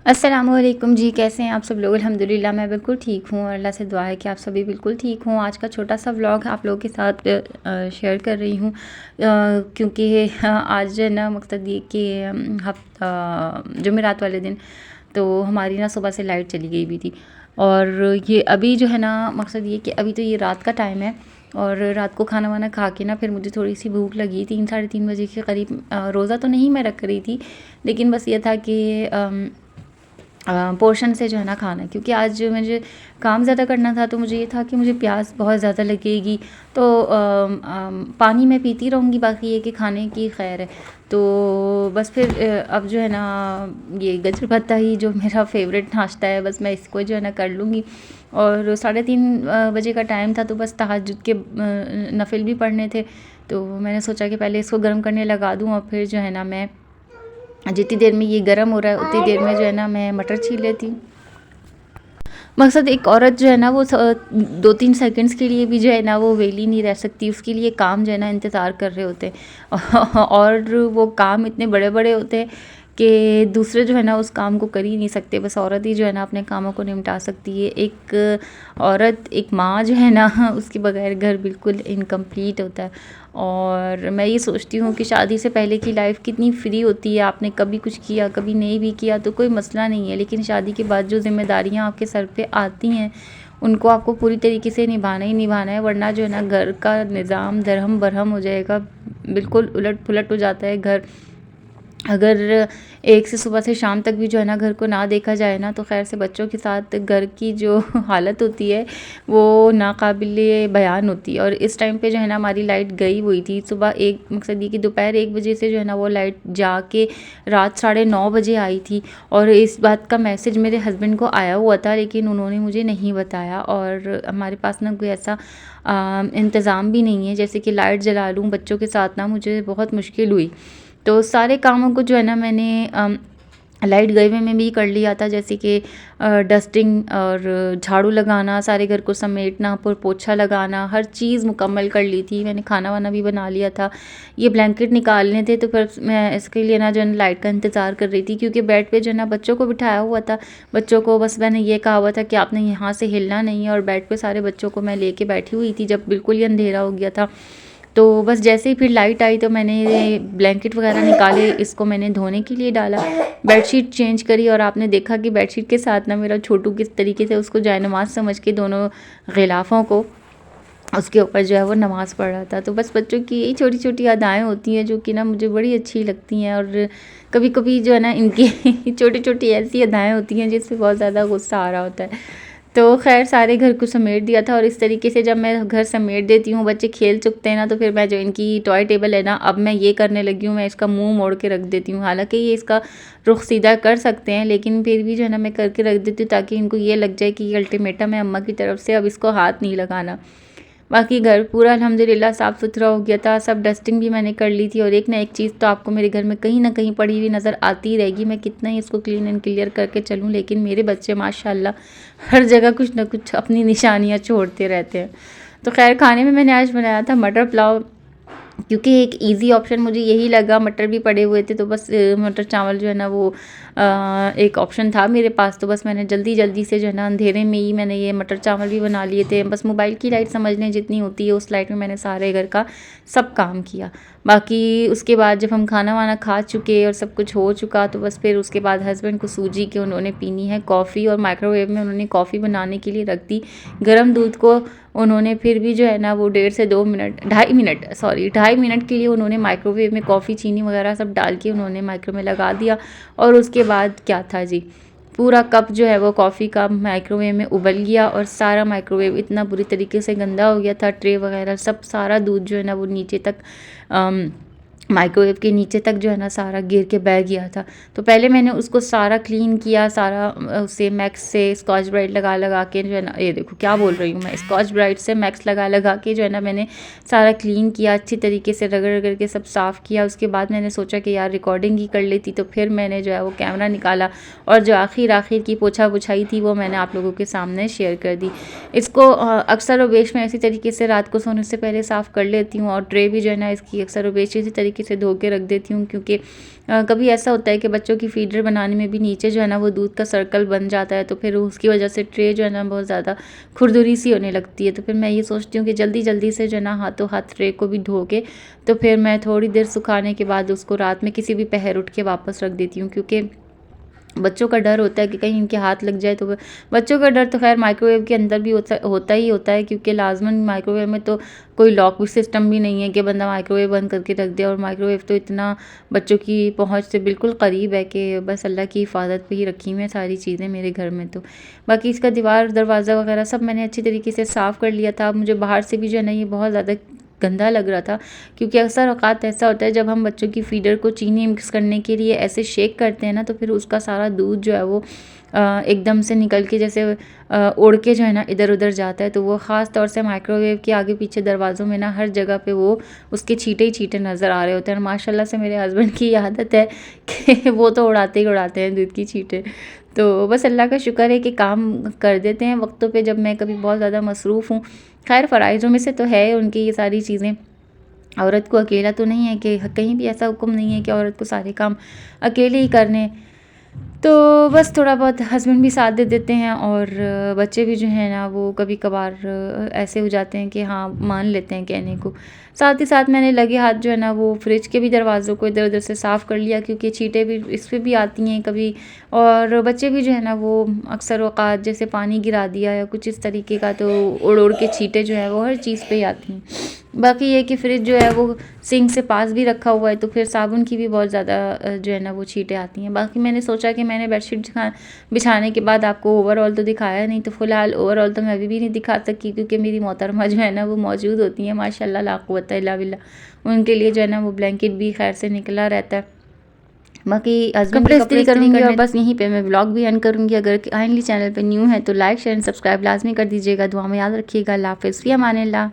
अस्सलामुअलैकुम जी, कैसे हैं आप सब लोग? अल्हम्दुलिल्लाह मैं बिल्कुल ठीक हूँ और अल्लाह से दुआ है कि आप सभी बिल्कुल ठीक हों। आज का छोटा सा व्लॉग आप लोगों के साथ शेयर कर रही हूँ क्योंकि आज जो है ना मकसद ये कि जुमेरात वाले दिन तो हमारी ना सुबह से लाइट चली गई भी थी। और ये अभी जो है ना मकसद ये कि अभी तो ये रात का टाइम है और रात को खाना वाना खा के ना फिर मुझे थोड़ी सी भूख लगी, 3 साढ़े 3 बजे के करीब। रोज़ा तो नहीं मैं रख रही थी, लेकिन बस ये था कि पोर्शन से जो है ना खाना, क्योंकि आज मुझे काम ज़्यादा करना था तो मुझे ये था कि मुझे प्यास बहुत ज़्यादा लगेगी। तो पानी मैं पीती रहूँगी, बाकी ये कि खाने की खैर है। तो बस फिर अब जो है ना ये गजर भत्ता ही जो मेरा फेवरेट नाश्ता है, बस मैं इसको जो है ना कर लूँगी। और 3:30 बजे का टाइम था, तो बस तहज्जुद के नफिल भी पढ़ने थे, तो मैंने सोचा कि पहले इसको गर्म करने लगा दूँ और फिर जो है ना मैं जितनी देर में ये गर्म हो रहा है उतनी देर में जो है ना मैं मटर छील लेती हूँ। मकसद एक औरत जो है ना वो 2-3 सेकंड्स के लिए भी जो है ना वो वेली नहीं रह सकती, उसके लिए काम जो है ना इंतज़ार कर रहे होते हैं और वो काम इतने बड़े बड़े होते हैं कि दूसरे जो है ना उस काम को कर ही नहीं सकते, बस औरत ही जो है ना अपने कामों को निपटा सकती है। एक औरत, एक माँ जो है ना उसके बगैर घर बिल्कुल इनकम्प्लीट होता है। और मैं ये सोचती हूँ कि शादी से पहले की लाइफ कितनी फ्री होती है, आपने कभी कुछ किया कभी नहीं भी किया तो कोई मसला नहीं है, लेकिन शादी के बाद जो ज़िम्मेदारियाँ आपके सर पे आती हैं उनको आपको पूरी तरीके से निभाना ही निभाना है, वरना जो है ना घर का निज़ाम दरहम बरहम हो जाएगा, बिल्कुल उलट पुलट हो जाता है घर। अगर एक से सुबह से शाम तक भी जो है ना घर को ना देखा जाए ना, तो खैर से बच्चों के साथ घर की जो हालत होती है वो नाकाबिले बयान होती है। और इस टाइम पे जो है ना हमारी लाइट गई हुई थी सुबह, एक मकसद ये कि दोपहर 1 बजे से जो है ना वो लाइट जाके रात 9:30 बजे आई थी। और इस बात का मैसेज मेरे हस्बैंड को आया हुआ था, लेकिन उन्होंने मुझे नहीं बताया। और हमारे पास ना कोई ऐसा इंतज़ाम भी नहीं है जैसे कि लाइट जला लूँ बच्चों के साथ, ना मुझे बहुत मुश्किल हुई। तो सारे कामों को जो है ना मैंने लाइट गए हुए में भी कर लिया था, जैसे कि डस्टिंग और झाड़ू लगाना, सारे घर को समेटना, फिर पोछा लगाना, हर चीज़ मुकम्मल कर ली थी। मैंने खाना वाना भी बना लिया था। ये ब्लैंकेट निकालने थे, तो फिर मैं इसके लिए ना जो है लाइट का इंतज़ार कर रही थी, क्योंकि बेड पे जो है ना बच्चों को बिठाया हुआ था। बच्चों को बस मैंने ये कहा हुआ था कि आपने यहाँ से हिलना नहीं है, और बेड पे सारे बच्चों को मैं लेके बैठी हुई थी जब बिल्कुल ही अंधेरा हो गया था। तो बस जैसे ही फिर लाइट आई तो मैंने ये ब्लैंकेट वगैरह निकाले, इसको मैंने धोने के लिए डाला, बेडशीट चेंज करी। और आपने देखा कि बेडशीट के साथ ना मेरा छोटू किस तरीके से उसको जायनमाज़ समझ के दोनों गिलाफ़ों को उसके ऊपर जो है वो नमाज़ पढ़ रहा था। तो बस बच्चों की यही छोटी छोटी अदाएँ होती हैं जो कि ना मुझे बड़ी अच्छी लगती हैं। और कभी कभी जो है ना इनकी छोटी छोटी ऐसी अदाएँ होती हैं जिससे बहुत ज़्यादा गुस्सा आ रहा होता है। तो खैर सारे घर को समेट दिया था, और इस तरीके से जब मैं घर समेट देती हूँ, बच्चे खेल चुकते हैं ना, तो फिर मैं जो इनकी टॉय टेबल है ना, अब मैं ये करने लगी हूँ, मैं इसका मुंह मोड़ के रख देती हूँ। हालांकि ये इसका रुख सीधा कर सकते हैं, लेकिन फिर भी जो है ना मैं करके रख देती हूँ ताकि इनको ये लग जाए कि ये अल्टीमेटम है अम्मा की तरफ से, अब इसको हाथ नहीं लगाना। बाकी घर पूरा अल्हम्दुलिल्लाह साफ़ सुथरा हो गया था, सब डस्टिंग भी मैंने कर ली थी। और एक ना एक चीज़ तो आपको मेरे घर में कहीं ना कहीं पड़ी हुई नज़र आती ही रहेगी, मैं कितना ही इसको क्लीन एंड क्लियर करके चलूँ, लेकिन मेरे बच्चे माशाल्लाह हर जगह कुछ ना कुछ अपनी निशानियाँ छोड़ते रहते हैं। तो खैर खाने में मैंने आज बनाया था मटर पुलाव, क्योंकि एक इजी ऑप्शन मुझे यही लगा, मटर भी पड़े हुए थे, तो बस मटर चावल जो है ना वो एक ऑप्शन था मेरे पास। तो बस मैंने जल्दी जल्दी से जो है ना अंधेरे में ही मैंने ये मटर चावल भी बना लिए थे। बस मोबाइल की लाइट समझ लें जितनी होती है, उस लाइट में मैंने सारे घर का सब काम किया। बाकी उसके बाद जब हम खाना वाना खा चुके और सब कुछ हो चुका, तो बस फिर उसके बाद हस्बैंड को सूजी के उन्होंने पीनी है कॉफ़ी, और माइक्रोवेव में उन्होंने कॉफ़ी बनाने के लिए रख दी। गर्म दूध को उन्होंने फिर भी जो है ना वो 1.5 से 2 मिनट 2.5 मिनट के लिए उन्होंने माइक्रोवेव में कॉफ़ी चीनी वगैरह सब डाल के उन्होंने माइक्रो में लगा दिया। और उसके बाद क्या था जी, पूरा कप जो है वो कॉफ़ी का माइक्रोवेव में उबल गया, और सारा माइक्रोवेव इतना बुरी तरीके से गंदा हो गया था, ट्रे वगैरह सब, सारा दूध जो है ना वो नीचे तक माइक्रोवेव के नीचे तक जो है ना सारा गिर के बह गया था। तो पहले मैंने उसको सारा क्लीन किया, सारा उसे मैक्स से स्कॉच ब्राइट लगा लगा के जो है ना, ये देखो क्या बोल रही हूँ मैं, स्कॉच ब्राइट से मैक्स लगा लगा के जो है ना मैंने सारा क्लीन किया, अच्छी तरीके से रगड़ रगड़ के सब साफ़ किया। उसके बाद मैंने सोचा कि यार रिकॉर्डिंग ही कर लेती, तो फिर मैंने जो है वो कैमरा निकाला, और जो आखिर की पोछा पुछाई थी वो मैंने आप लोगों के सामने शेयर कर दी। इसको अक्सर व बेश मैं इसी तरीके से रात को सोने से पहले साफ़ कर लेती हूँ, और ट्रे भी जो है ना इसकी अक्सर व बेश इसी तरीके तरीके से धो के रख देती हूँ, क्योंकि कभी ऐसा होता है कि बच्चों की फीडर बनाने में भी नीचे जो है ना वो दूध का सर्कल बन जाता है, तो फिर उसकी वजह से ट्रे जो है ना बहुत ज़्यादा खुरदुरी सी होने लगती है। तो फिर मैं ये सोचती हूँ कि जल्दी जल्दी से जो है ना हाथों हाथ ट्रे को भी धो के तो फिर मैं थोड़ी देर सुखाने के बाद उसको रात में किसी भी पहर उठ के वापस रख देती हूँ, क्योंकि बच्चों का डर होता है कि कहीं इनके हाथ लग जाए। तो बच्चों का डर तो खैर माइक्रोवेव के अंदर भी होता ही होता है, क्योंकि लाजमन माइक्रोवेव में तो कोई लॉक भी सिस्टम भी नहीं है कि बंदा माइक्रोवेव बंद करके रख दे, और माइक्रोवेव तो इतना बच्चों की पहुंच से बिल्कुल करीब है कि बस अल्लाह की हिफाजत पे ही रखी हुई हैं सारी चीज़ें मेरे घर में। तो बाकी इसका दीवार दरवाज़ा वगैरह सब मैंने अच्छी तरीके से साफ़ कर लिया था। मुझे बाहर से भी जो है ना ये बहुत ज़्यादा गंदा लग रहा था, क्योंकि अक्सर औक़ात ऐसा होता है जब हम बच्चों की फ़ीडर को चीनी मिक्स करने के लिए ऐसे शेक करते हैं ना, तो फिर उसका सारा दूध जो है वो एकदम से निकल के जैसे उड़ के जो है ना इधर उधर जाता है। तो वो ख़ास तौर से माइक्रोवेव के आगे पीछे दरवाज़ों में ना हर जगह पे वो उसके छींटे ही छींटे नज़र आ रहे होते हैं। और माशाल्लाह से मेरे हस्बैंड की आदत है कि वो तो उड़ाते ही उड़ाते हैं दूध की छींटे। तो बस अल्लाह का शुक्र है कि काम कर देते हैं वक्तों पे जब मैं कभी बहुत ज़्यादा मसरूफ़ हूँ। खैर फ़राइज़ों में से तो है उनकी ये सारी चीज़ें। औरत को अकेला तो नहीं है, कि कहीं भी ऐसा हुक्म नहीं है कि औरत को सारे काम अकेले ही करने। तो बस थोड़ा बहुत हस्बैंड भी साथ दे देते हैं, और बच्चे भी जो हैं ना वो कभी कभार ऐसे हो जाते हैं कि हाँ मान लेते हैं कहने को। साथ ही साथ मैंने लगे हाथ जो है ना वो फ्रिज के भी दरवाज़ों को इधर उधर से साफ़ कर लिया, क्योंकि छींटे भी इस पे भी आती हैं कभी, और बच्चे भी जो है ना वो अक्सर औक़ात जैसे पानी गिरा दिया या कुछ इस तरीके का, तो उड़ उड़ के छींटे जो है वो हर चीज़ पे ही आती हैं। बाकी ये कि फ्रिज जो है वो सिंक से पास भी रखा हुआ है, तो फिर साबुन की भी बहुत ज़्यादा जो है ना वो छींटें आती हैं। बाकी मैंने सोचा कि मैंने बेडशीट बिछाने के बाद आपको ओवरऑल तो दिखाया नहीं, तो फ़िलहाल ओवरऑल तो मैं अभी भी नहीं दिखा सकती, क्योंकि मेरी मोहतरमा जो है ना वो मौजूद होती हैं माशाल्लाह ला कुव्वता इल्ला बिल्लाह। उनके लिए जो है ना वो ब्लैंकेट भी खैर से निकला रहता है। बाकी हस्बैंड कपड़े इस्त्री करूँगी, और बस यहीं पे मैं व्लॉग भी एंड करूँगी। अगर काइंडली चैनल पे न्यू है तो लाइक शेयर एंड सब्सक्राइब लाजमी कर दीजिएगा। दुआ में याद रखिएगा। अल्लाह हाफ़िज़, फ़ी अमानिल्लाह।